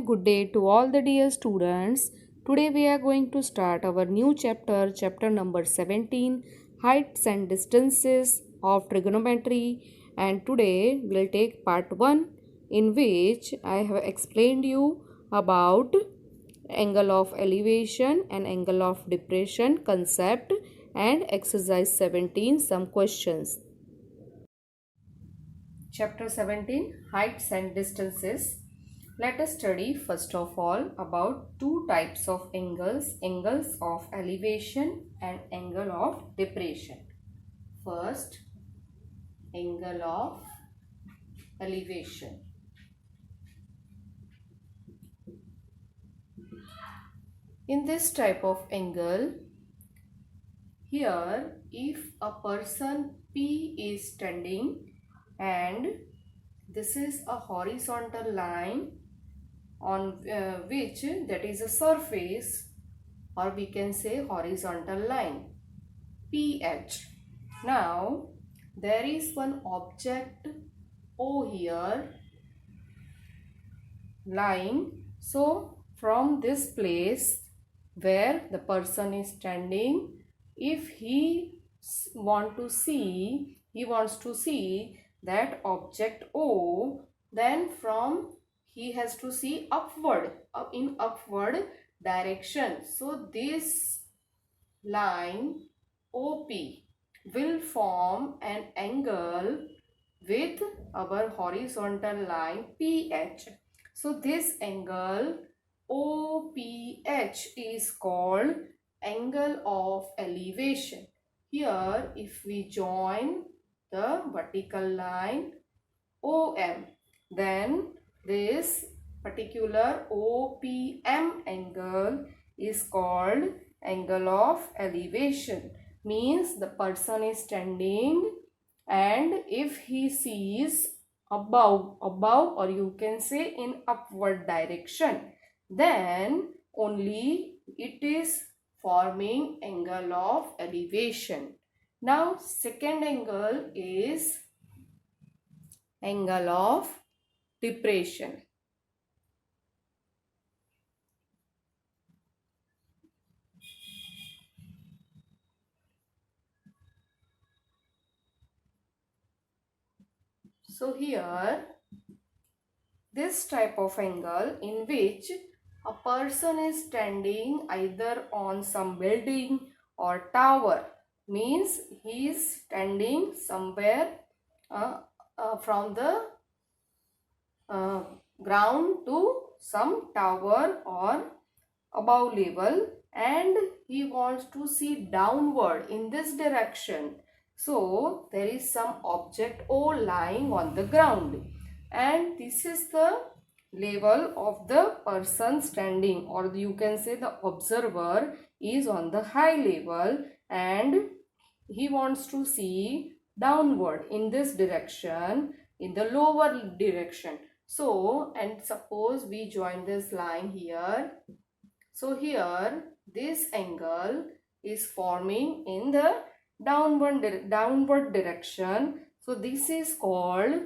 good day to all the dear students. Today we are going to start our new chapter, chapter number 17, heights and distances of trigonometry. And today we'll take part 1, in which I have explained you about angle of elevation and angle of depression concept, and exercise 17, some questions. Chapter 17, heights and distances. Let us study first of all about two types of angles, angles of elevation and angle of depression. First, angle of elevation. In this type of angle, here if a person P is standing and this is a horizontal line on which that is a surface, or we can say horizontal line PH. Now there is one object O here lying. So from this place where the person is standing, if he wants to see that object O, then from he has to see upward, in upward direction. So this line OP will form an angle with our horizontal line PH. So this angle OPH is called angle of elevation. Here if we join the vertical line OM, then this particular OPM angle is called angle of elevation. Means the person is standing, and if he sees above, or you can say in upward direction, then only it is forming angle of elevation. Now second angle is angle of depression. So here this type of angle in which a person is standing either on some building or tower, means he is standing somewhere from the ground to some tower or above level, and he wants to see downward in this direction. So there is some object O lying on the ground, and this is the level of the person standing, or you can say the observer is on the high level and he wants to see downward in this direction, in the lower direction. So, and suppose we join this line here. So here this angle is forming in the downward direction. So this is called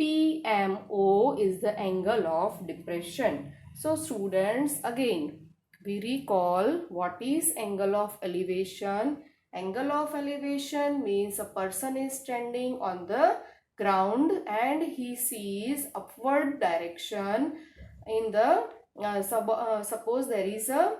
PMO, is the angle of depression. So students, again we recall what is angle of elevation. Angle of elevation means a person is standing on the ground and he sees upward direction in the suppose there is a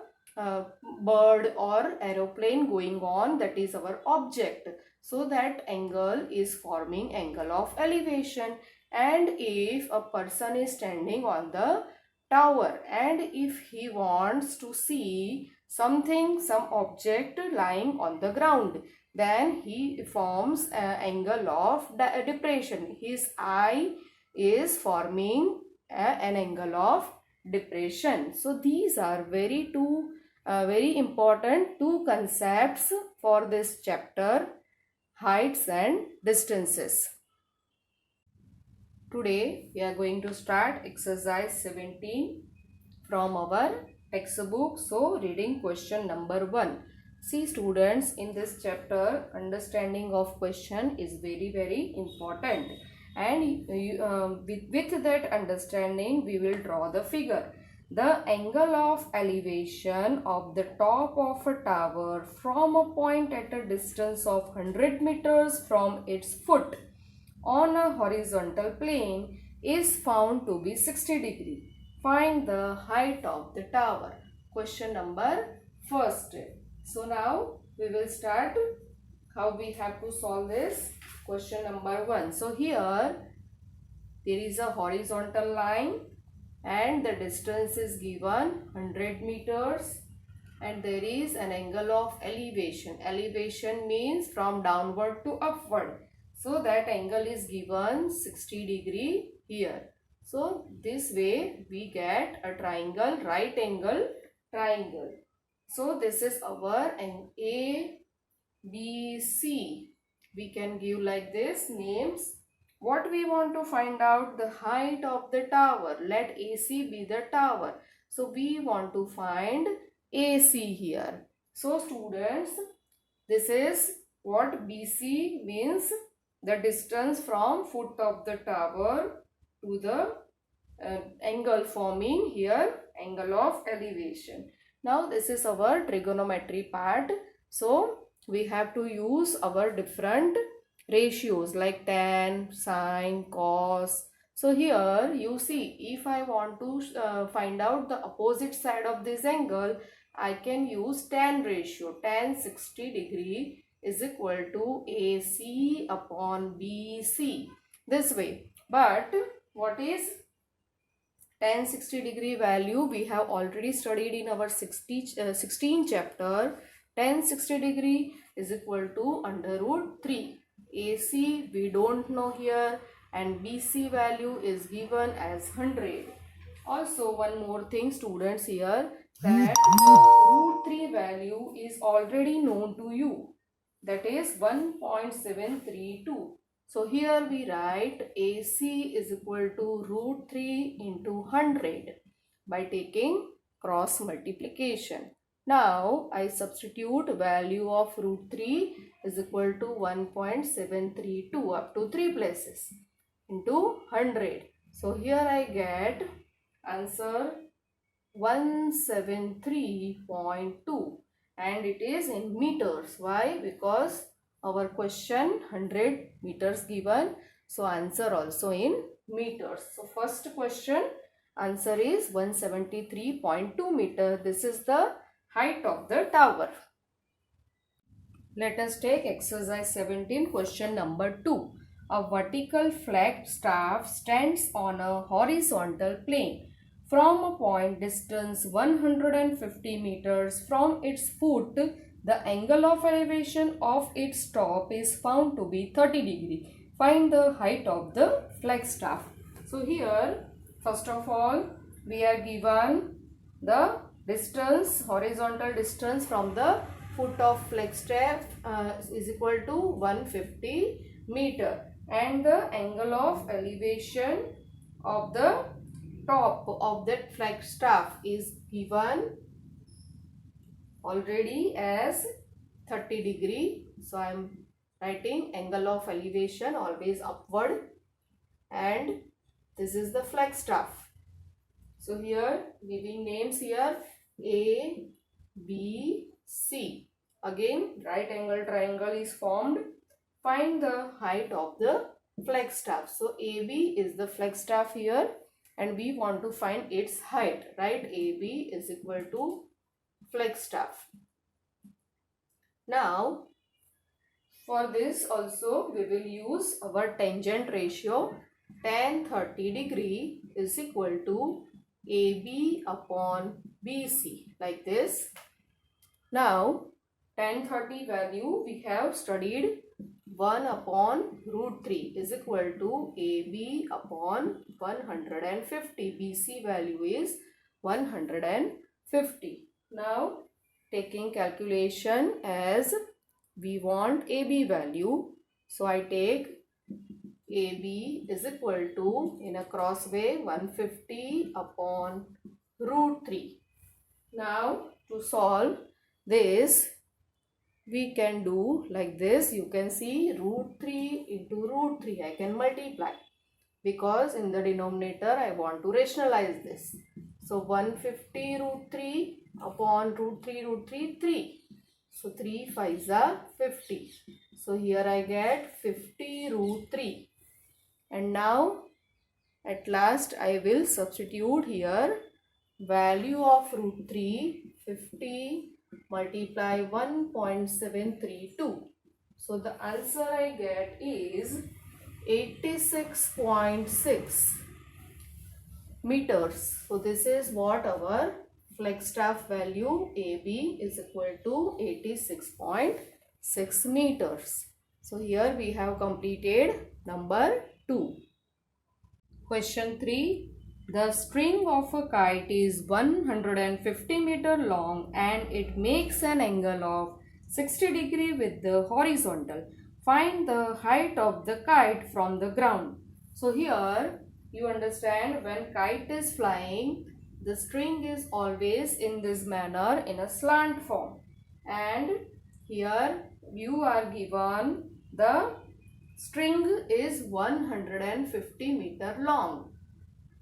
bird or aeroplane going on, that is our object. So that angle is forming angle of elevation. And if a person is standing on the tower and if he wants to see something, some object lying on the ground, then he forms an angle of depression. His eye is forming an angle of depression. So these are very important two concepts for this chapter, heights and distances. Today we are going to start exercise 17 from our textbook. So reading question number 1. See students, in this chapter understanding of question is very important, and with that understanding we will draw the figure. The angle of elevation of the top of a tower from a point at a distance of 100 meters from its foot on a horizontal plane is found to be 60 degree. Find the height of the tower. Question number first. So now we will start how we have to solve this. Question number 1. So here there is a horizontal line and the distance is given 100 meters and there is an angle of elevation. Elevation means from downward to upward. So that angle is given 60 degree here. So this way we get a triangle, right angle triangle. So this is our A, B, C. We can give like this names. What we want to find out? The height of the tower. Let AC be the tower. So we want to find AC here. So students, this is what BC means, the distance from foot of the tower to the angle forming here, angle of elevation. Now this is our trigonometry part. So we have to use our different ratios like tan, sine, cos. So here you see, if I want to find out the opposite side of this angle, I can use tan ratio. Tan 60 degree is equal to AC upon BC. This way. But what is tan 60 degree value? We have already studied in our 16 chapter. Tan 60 degree is equal to under root 3. AC we don't know here and BC value is given as 100. Also one more thing students here, that root 3 value is already known to you, that is 1.732. So here we write AC is equal to root 3 into 100 by taking cross multiplication. Now I substitute value of root 3 is equal to 1.732 up to 3 places into 100. So here I get answer 173.2 and it is in meters. Why? Because our question 100 meters given. So answer also in meters. So first question answer is 173.2 meter. This is the height of the tower. Let us take exercise 17, question number 2. A vertical flagstaff stands on a horizontal plane from a point distance 150 meters from its foot. The angle of elevation of its top is found to be 30 degree. Find the height of the flagstaff. So here, first of all, we are given the distance, horizontal distance from the foot of flagstaff is equal to 150 meter and the angle of elevation of the top of that flagstaff is given already as 30 degree. So I am writing angle of elevation always upward and this is the flagstaff. So here giving names here A, B, C. Again right angle triangle is formed. Find the height of the flagstaff. So AB is the flagstaff here and we want to find its height, right? AB is equal to flagstaff. Now for this also we will use our tangent ratio. Tan 30 degree is equal to AB upon BC, like this. Now tan 30 value we have studied 1 upon root 3 is equal to AB upon 150. BC value is 150. Now taking calculation as we want AB value. So I take AB is equal to, in a cross way, 150 upon root 3. Now to solve this, we can do like this. You can see root 3 into root 3. I can multiply because in the denominator I want to rationalize this. So 150 root 3 upon root 3, 3. So 3 5s are 50. So here I get 50 root 3. And now at last I will substitute here value of root 3, 50 multiply 1.732. So the answer I get is 86.6 meters. So this is what our Flagstaff value AB is equal to 86.6 meters. So here we have completed number 2. Question 3. The string of a kite is 150 meter long and it makes an angle of 60 degree with the horizontal. Find the height of the kite from the ground. So here you understand, when kite is flying, the string is always in this manner in a slant form. And here you are given the string is 150 meter long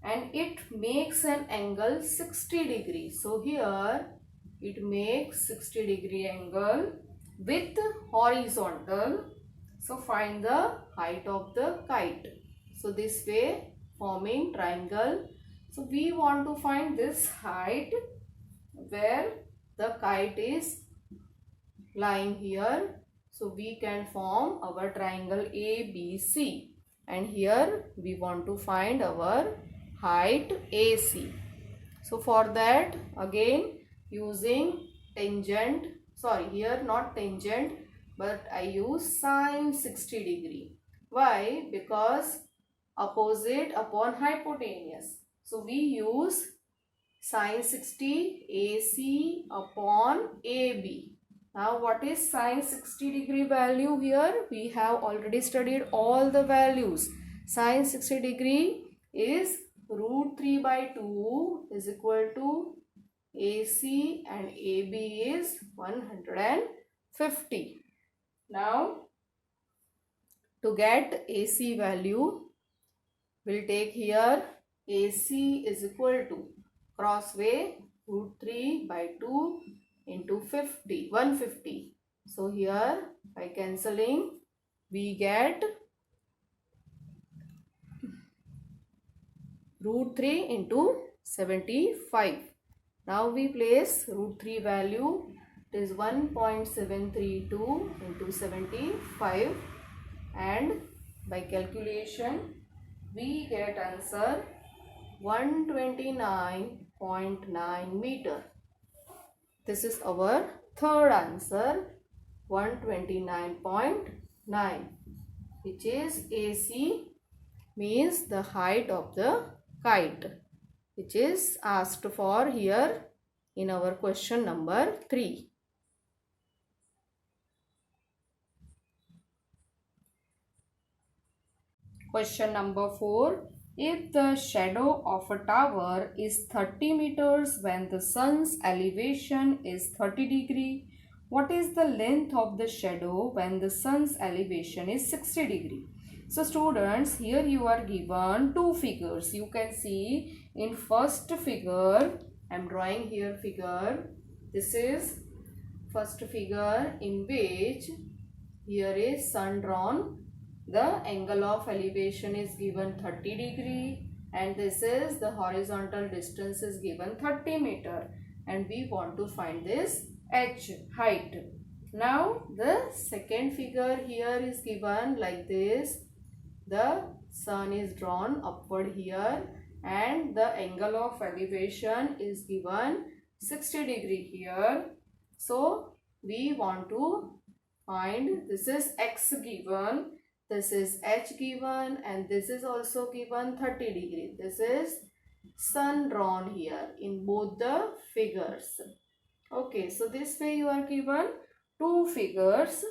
and it makes an angle 60 degrees. So here it makes 60 degree angle with horizontal. So find the height of the kite. So this way, forming triangle. So we want to find this height where the kite is lying here. So we can form our triangle ABC, and here we want to find our height AC. So for that, again using tangent, sorry, here not tangent but I use sine 60 degree. Why? Because opposite upon hypotenuse. So we use sine 60 AC upon AB. Now what is sine 60 degree value here? We have already studied all the values. Sine 60 degree is root 3 by 2 is equal to AC and AB is 150. Now to get AC value, we'll take here AC is equal to crossway root 3 by 2 into 150. So here by cancelling we get root 3 into 75. Now we place root 3 value, it is 1.732 into 75, and by calculation we get answer 129.9 meter. This is our third answer, 129.9, which is AC, means the height of the kite, which is asked for here in our question number 3. Question number 4. If the shadow of a tower is 30 meters when the sun's elevation is 30 degree, what is the length of the shadow when the sun's elevation is 60 degree? So students, here you are given two figures. You can see in first figure, I am drawing here figure. This is first figure in which here is sun drawn. The angle of elevation is given 30 degree and this is the horizontal distance is given 30 meter, and we want to find this h height. Now the second figure here is given like this. The sun is drawn upward here and the angle of elevation is given 60 degree here. So we want to find, this is x given, this is h given, and this is also given 30 degree. This is sun drawn here in both the figures. Okay, so this way you are given two figures.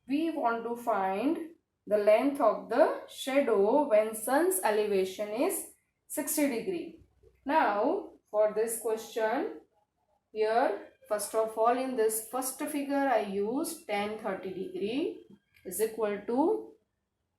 We want to find the length of the shadow when sun's elevation is 60 degree. Now for this question, here first of all in this first figure I use tan 30 degree is equal to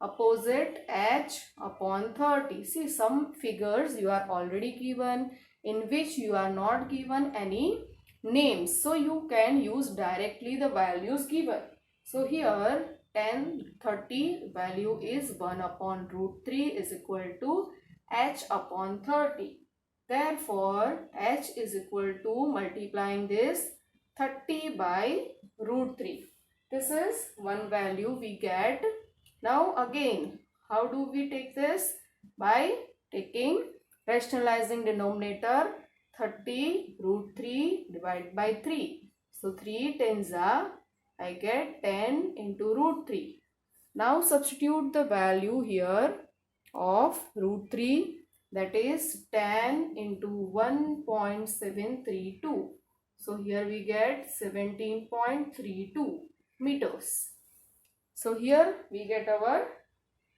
opposite h upon 30. See, some figures you are already given in which you are not given any names. So you can use directly the values given. So here 10, 30 value is 1 upon root 3 is equal to h upon 30. Therefore, h is equal to multiplying this 30 by root 3. This is one value we get. Now again, how do we take this? By taking rationalizing denominator 30 root 3 divided by 3. So 3 tens are, I get 10 into root 3. Now substitute the value here of root 3, that is 10 into 1.732. So here we get 17.32 meters. So here we get our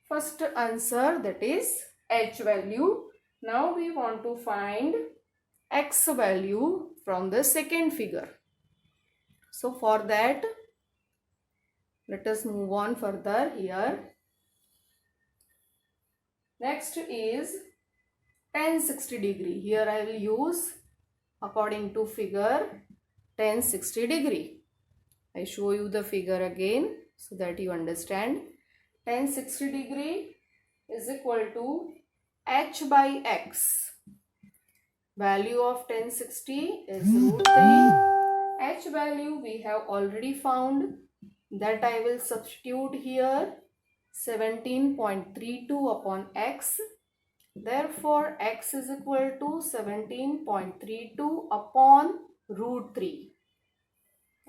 first answer, that is h value. Now we want to find x value from the second figure. So for that, let us move on further here. Next is tan 60 degree. Here I will use according to figure tan 60 degree. I show you the figure again so that you understand. Tan 60 degree is equal to h by x. Value of tan 60 is root 3. H value we have already found, that I will substitute here 17.32 upon x. Therefore, x is equal to 17.32 upon root 3.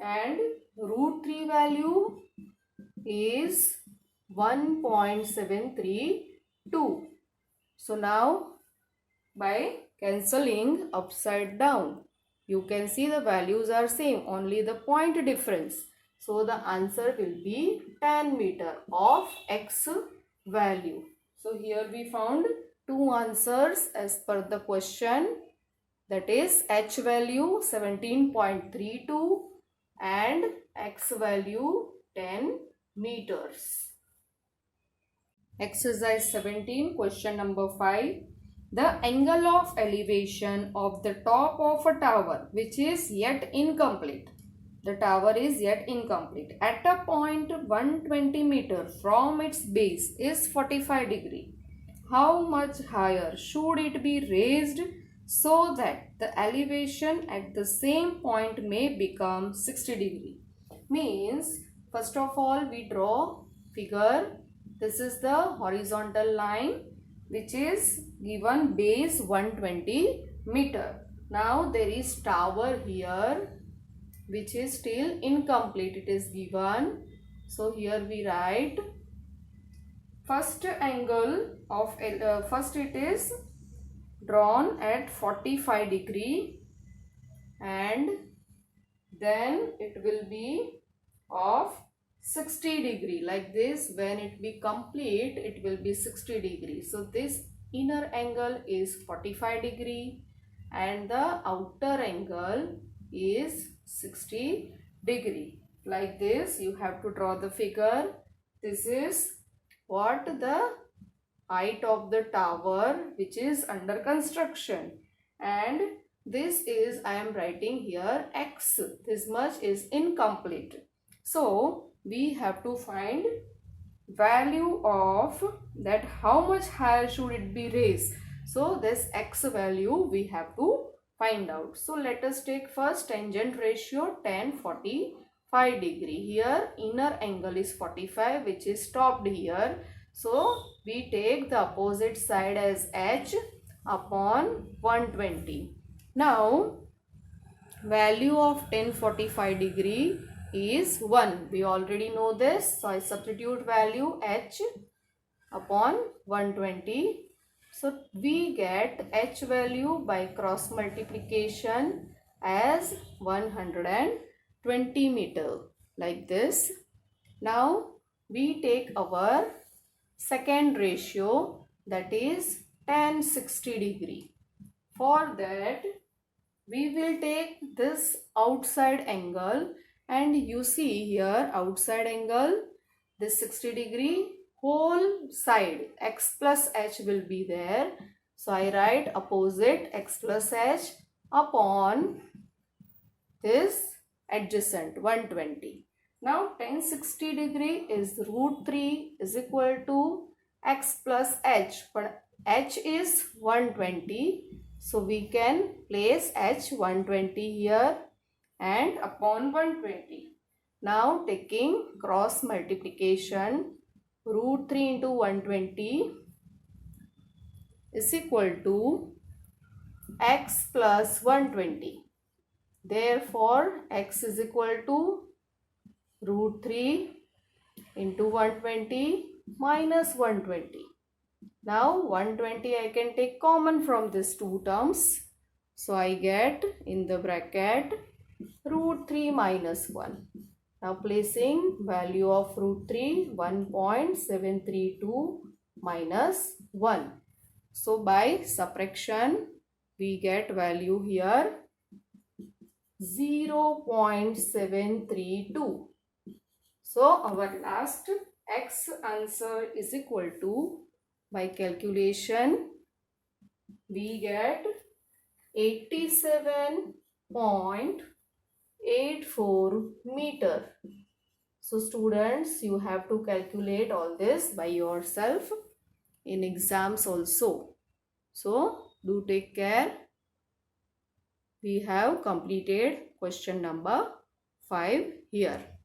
And root 3 value is 1.732. So now by cancelling upside down, you can see the values are same, only the point difference. So the answer will be 10 meter of x value. So here we found two answers as per the question, that is h value 17.32 and x value 10 meters. Exercise 17, question number 5. The angle of elevation of the top of a tower which is yet incomplete. The tower is yet incomplete. At a point 120 meter from its base is 45 degree. How much higher should it be raised so that the elevation at the same point may become 60 degree? Means, first of all we draw figure. This is the horizontal line which is given base 120 meter. Now there is tower here which is still incomplete. It is given. So here we write first angle of first it is drawn at 45 degree and then it will be of 60 degree, like this. When it be complete, it will be 60 degree. So this inner angle is 45 degree and the outer angle is 60 degree. Like this you have to draw the figure. This is what the height of the tower which is under construction, and this is, I am writing here, x. This much is incomplete. So we have to find value of that, how much higher should it be raised. So this x value we have to find out. So let us take first tangent ratio tan 45 degree. Here inner angle is 45 which is stopped here. So we take the opposite side as h upon 120. Now value of tan 45 degree is 1. We already know this. So I substitute value h upon 120. So we get h value by cross multiplication as 120 meter, like this. Now we take our second ratio, that is tan 60 degree. For that we will take this outside angle, and you see here outside angle, this 60 degree, whole side x plus h will be there. So I write opposite x plus h upon this adjacent 120. Now tan 60 degree is root 3 is equal to x plus h, but h is 120. So we can place h 120 here and upon 120. Now taking cross multiplication, root 3 into 120 is equal to x plus 120. Therefore, x is equal to root 3 into 120 minus 120. Now 120 I can take common from these two terms. So I get in the bracket root 3 minus 1. Now placing value of root 3, 1.732 minus 1. So by subtraction we get value here 0.732. So our last x answer is equal to, by calculation, we get 87.84 meter. So students, you have to calculate all this by yourself in exams also. So do take care. We have completed question number 5 here.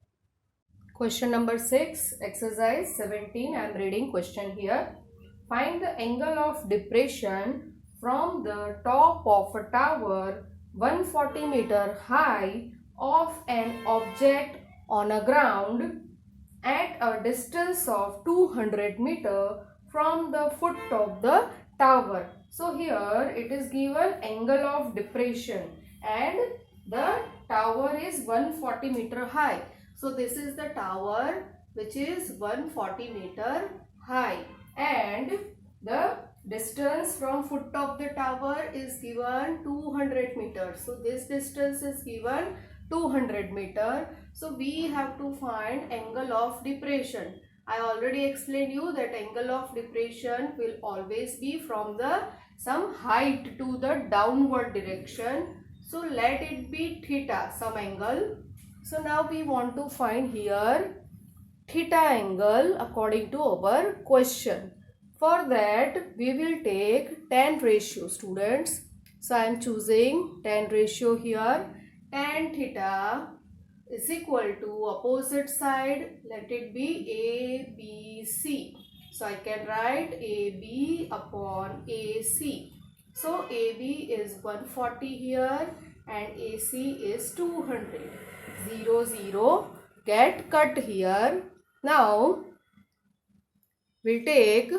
Question number 6, exercise 17. I am reading question here. Find the angle of depression from the top of a tower 140 meter high of an object on a ground at a distance of 200 meter from the foot of the tower. So here it is given angle of depression and the tower is 140 meter high. So this is the tower which is 140 meter high and the distance from foot of the tower is given 200 meters. So this distance is given 200 meter. So we have to find angle of depression. I already explained you that angle of depression will always be from the some height to the downward direction. So let it be theta, some angle. So now we want to find here theta angle according to our question. For that we will take tan ratio, students. So I am choosing tan ratio here. Tan theta is equal to opposite side, let it be ABC. So I can write AB upon AC. So AB is 140 here and AC is 200. 0, 0 get cut here. Now we'll take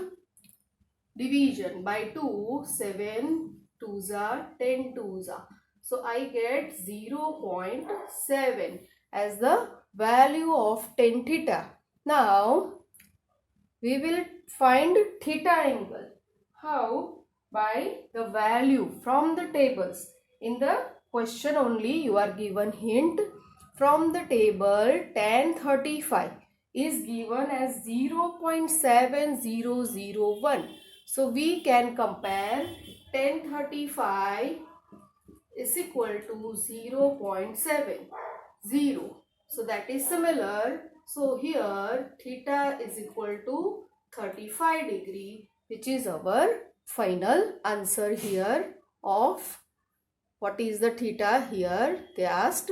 division by 2, 7 2s are 10 2s are. So I get 0.7 as the value of tan theta. Now we will find theta angle. How? By the value from the tables. In the question only you are given hint. From the table tan 35 is given as 0.7001. So we can compare tan 35 is equal to 0.70. So that is similar. So here theta is equal to 35 degree, which is our final answer here of what is the theta here they asked.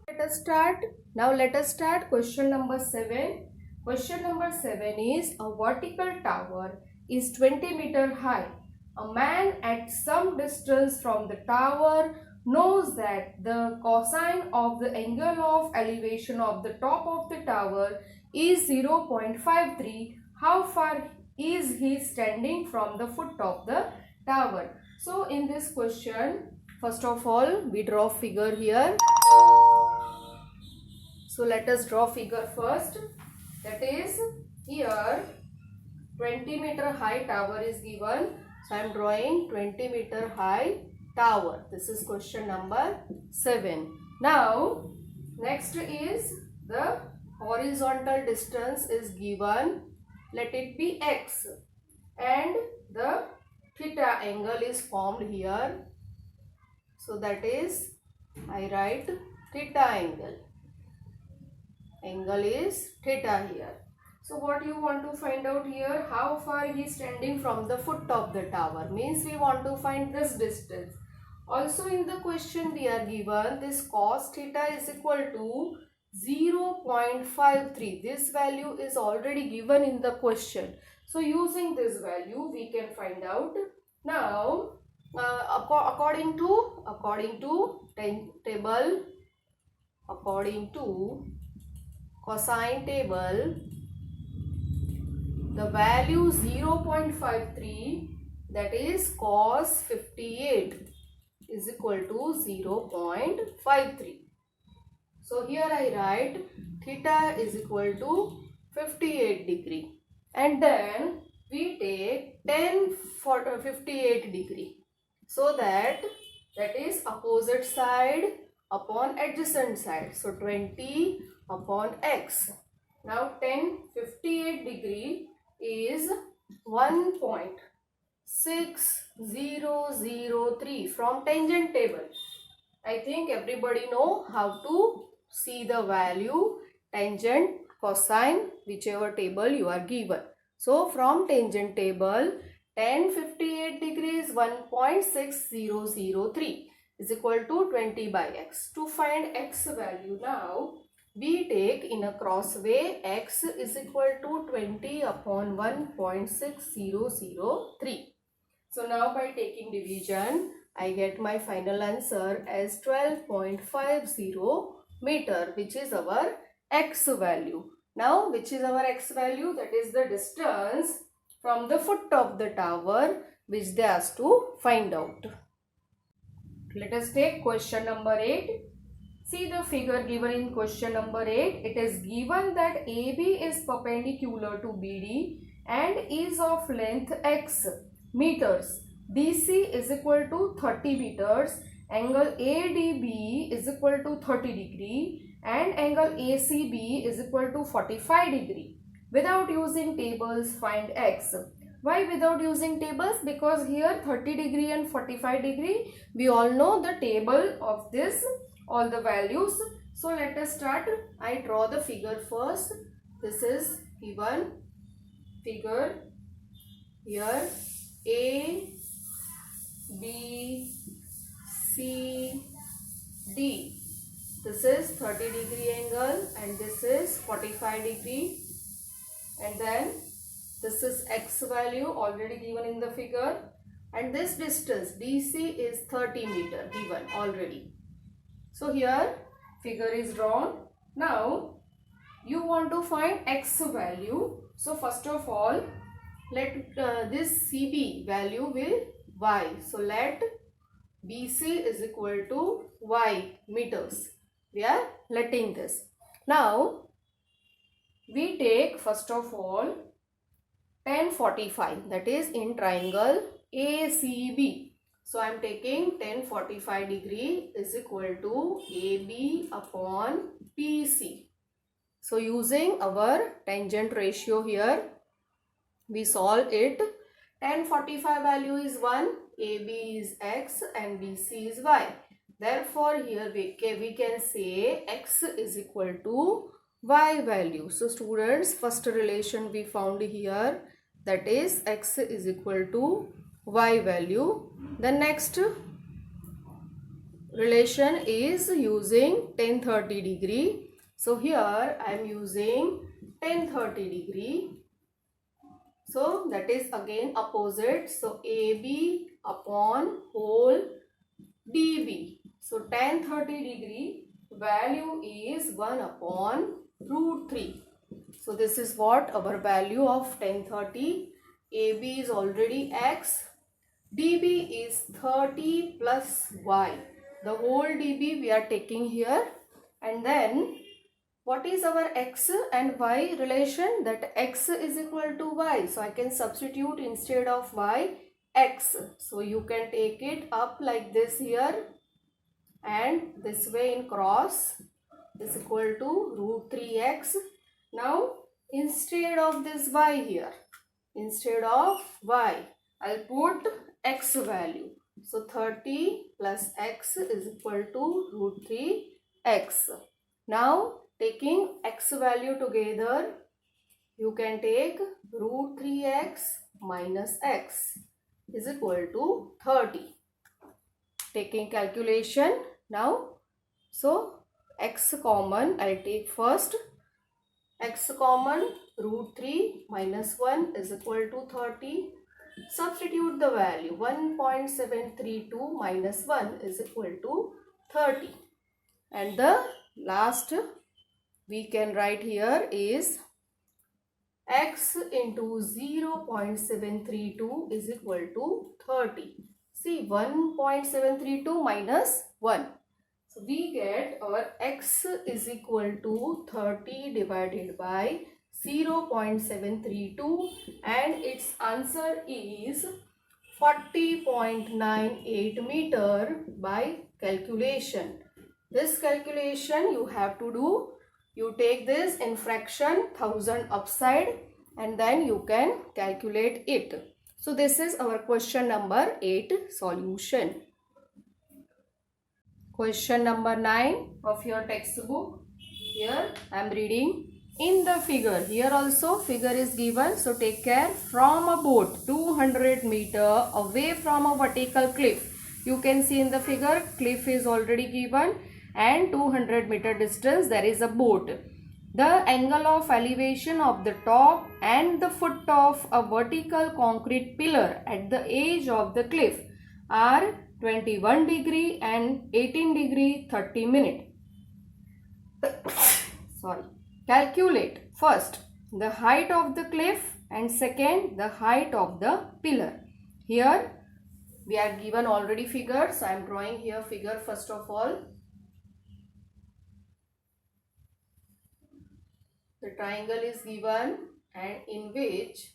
Let us start. Now let us start question number 7. Question number 7 is a vertical tower is 20 meter high. A man at some distance from the tower knows that the cosine of the angle of elevation of the top of the tower is 0.53. How far is he standing from the foot of the tower? So in this question, first of all, we draw figure here. So let us draw figure first. That is here 20 meter high tower is given. So I am drawing 20 meter high tower. This is question number 7. Now next is the horizontal distance is given. Let it be x. and the theta angle is formed here. So that is, I write theta angle. Angle is theta here. So what you want to find out here, how far he is standing from the foot of the tower, means we want to find this distance. Also in the question we are given this cos theta is equal to 0.53. This value is already given in the question. So using this value we can find out. Now according to cosine table, the value 0.53, that is cos 58 is equal to 0.53. So here I write theta is equal to 58 degree, and then we take tan for 58 degree, so that is opposite side upon adjacent side. So 20 upon x. Now tan 58 degree is 1.6003 from tangent table. I think everybody know how to see the value tangent, cosine, whichever table you are given. So from tangent table, tan 58 degrees 1.6003 is equal to 20 by x. To find x value now, we take in a cross way x is equal to 20 upon 1.6003. So now by taking division, I get my final answer as 12.50 meter, which is our x value. Now which is our x value? That is the distance from the foot of the tower which they asked to find out. Let us take question number 8. See the figure given in question number 8. It is given that AB is perpendicular to BD and is of length x meters. BC is equal to 30 meters. Angle ADB is equal to 30 degree and angle ACB is equal to 45 degree. Without using tables, find x. Why without using tables? Because here 30 degree and 45 degree, we all know the table of this, all the values. So let us start. I draw the figure first. This is given figure here. A, B, C, D. This is 30 degree angle and this is 45 degree. And then this is x value already given in the figure. And this distance BC is 30 meter given already. So here figure is drawn. Now you want to find x value. So first of all, let this CB value will y. So let BC is equal to y meters. We are letting this. Now we take first of all tan 45, that is in triangle ACB. So I am taking tan 45 degree is equal to AB upon BC. So using our tangent ratio here, we solve it. Tan 45 value is 1, AB is x and BC is y. Therefore here we can say x is equal to y value. So students, first relation we found here, that is x is equal to y value. The next relation is using tan 30 degree. So here I am using tan 30 degree. So that is again opposite. So AB upon whole DB. So tan 30 degree value is 1 upon root 3. So this is what our value of tan 30. AB is already x. DB is 30 plus y. The whole DB we are taking here. And then what is our x and y relation? That x is equal to y. So I can substitute instead of y x. So you can take it up like this here. And this way in cross is equal to root 3x. Now instead of this y here, instead of y. I'll put x value. So 30 plus x is equal to root 3x. Now taking x value together, you can take root 3x minus x is equal to 30. Taking calculation now, so x common, I'll take first x common, root 3 minus 1 is equal to 30. Substitute the value, 1.732 minus 1 is equal to 30. And the last we can write here is x into 0.732 is equal to 30. See, 1.732 minus 1. So we get our x is equal to 30 divided by 0.732 and its answer is 40.98 meter by calculation. This calculation you have to do. You take this in fraction 1000 upside and then you can calculate it. So this is our question number 8 solution. Question number 9 of your textbook. Here I am reading. In the figure, here also figure is given. So take care. From a boat 200 meter away from a vertical cliff. You can see in the figure cliff is already given and 200 meter distance there is a boat. The angle of elevation of the top and the foot of a vertical concrete pillar at the edge of the cliff are 21 degree and 18 degree 30 minute. Sorry. Calculate first the height of the cliff and second the height of the pillar. Here we are given already figure, so I am drawing here figure first of all. The triangle is given and in which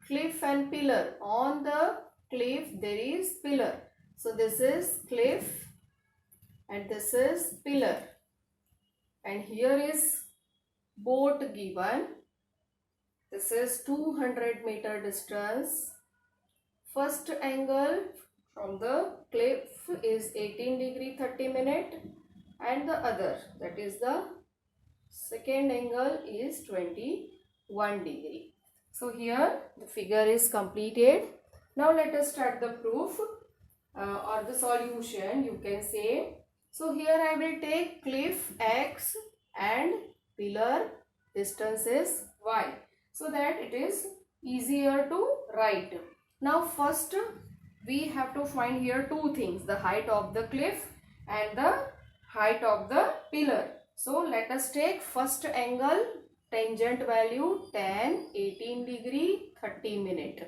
cliff and pillar, on the cliff there is pillar. So this is cliff and this is pillar. And here is boat given. This is 200 meter distance. First angle from the cliff is 18 degree 30 minute and the other, that is the second angle, is 21 degree. So here the figure is completed. Now let us start the proof or the solution, you can say. So here I will take cliff x and pillar distance is y, so that it is easier to write. Now first we have to find here two things, the height of the cliff and the height of the pillar. So let us take first angle, tangent value tan 18 degree 30 minute.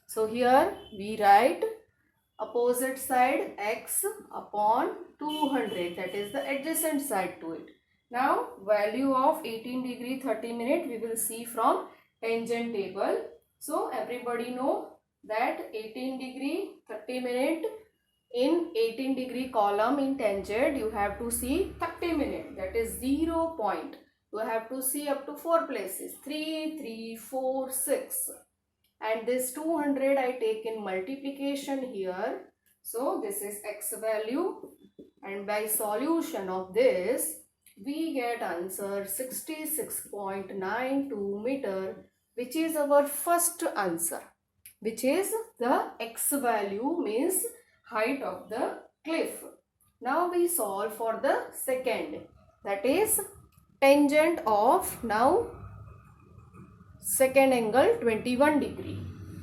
So here we write opposite side x upon 200, that is the adjacent side to it. Now value of 18 degree 30 minute we will see from tangent table. So everybody know that 18 degree 30 minute, in 18 degree column in tangent you have to see 30 minute, that is 0 point. You have to see up to 4 places, 3, 3, 4, 6. And this 200 I take in multiplication here. So this is x value and by solution of this we get answer 66.92 meter, which is our first answer, which is the x value, means height of the cliff. Now we solve for the second, that is tangent of now second angle 21 degree.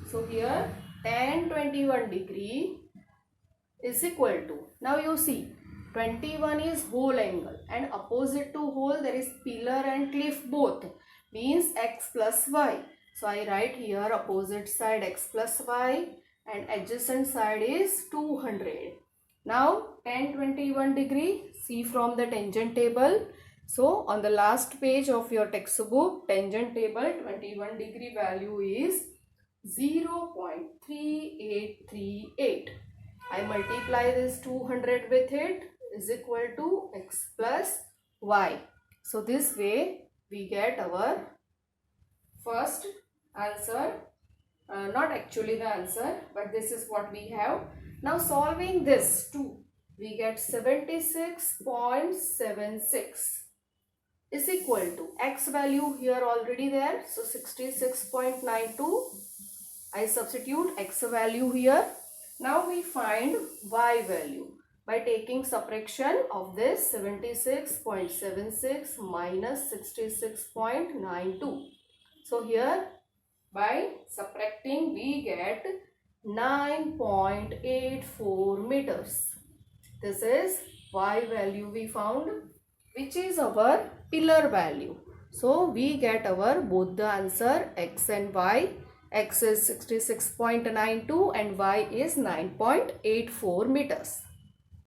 So here tan 21 degree is equal to, now you see 21 is whole angle and opposite to whole there is pillar and cliff both, means x plus y. So I write here opposite side x plus y and adjacent side is 200. Now tan 21 degree, see from the tangent table. So on the last page of your textbook, tangent table 21 degree value is 0.3838. I multiply this 200 with it, is equal to x plus y. So this way we get our first answer, not actually the answer, but this is what we have. Now solving this too, we get 76.76 is equal to x value here already there, so 66.92. I substitute x value here. Now we find y value by taking subtraction of this 76.76 minus 66.92. So here by subtracting we get 9.84 meters. This is y value we found, which is our pillar value. So we get our both the answer x and y. X is 66.92 and y is 9.84 meters.